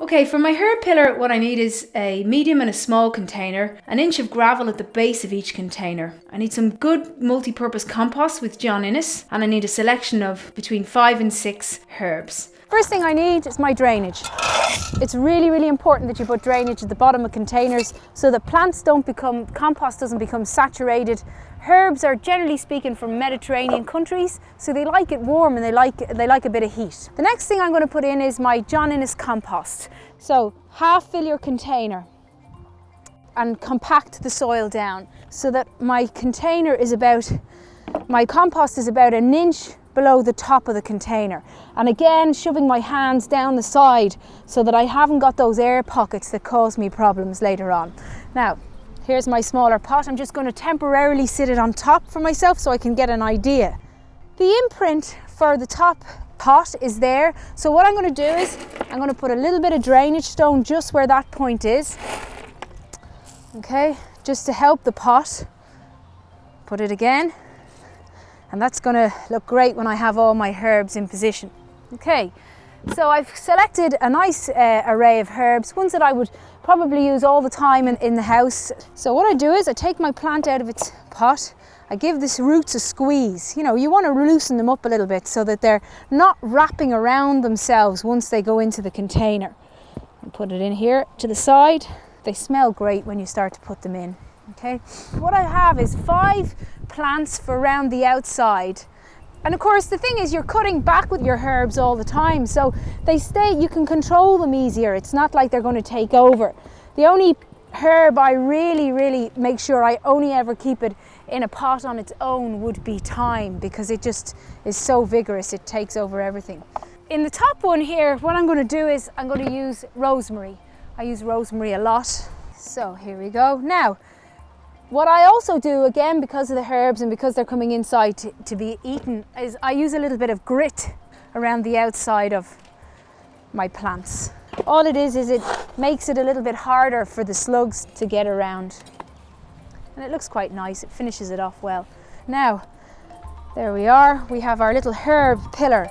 Okay, for my herb pillar, what I need is a medium and a small container, an inch of gravel at the base of each container. I need some good multi-purpose compost with John Innes, and I need a selection of between 5 and 6 herbs. First thing I need is my drainage. It's really, really important that you put drainage at the bottom of containers so that compost doesn't become saturated. Herbs are generally speaking from Mediterranean countries, so they like it warm and they like a bit of heat. The next thing I'm going to put in is my John Innes compost. So half fill your container and compact the soil down so that my compost is about an inch below the top of the container. And again, shoving my hands down the side so that I haven't got those air pockets that cause me problems later on. Now, here's my smaller pot. I'm just going to temporarily sit it on top for myself so I can get an idea. The imprint for the top pot is there. So what I'm going to do is I'm going to put a little bit of drainage stone just where that point is. Okay, just to help the pot. Put it again. And that's going to look great when I have all my herbs in position. Okay, so I've selected a nice array of herbs, ones that I would probably use all the time in the house. So what I do is I take my plant out of its pot, I give the roots a squeeze. You know, you want to loosen them up a little bit so that they're not wrapping around themselves once they go into the container. And put it in here to the side. They smell great when you start to put them in. Okay, what I have is 5 plants for around the outside. And of course the thing is you're cutting back with your herbs all the time, so they stay, you can control them easier. It's not like they're going to take over. The only herb I really make sure I only ever keep it in a pot on its own would be thyme, because it just is so vigorous, it takes over everything. In the top one here, what I'm going to do is I'm going to use rosemary. I use rosemary a lot. So here we go. Now, what I also do, again, because of the herbs and because they're coming inside to be eaten, is I use a little bit of grit around the outside of my plants. All it is it makes it a little bit harder for the slugs to get around. And it looks quite nice, it finishes it off well. Now, there we are, we have our little herb pillar.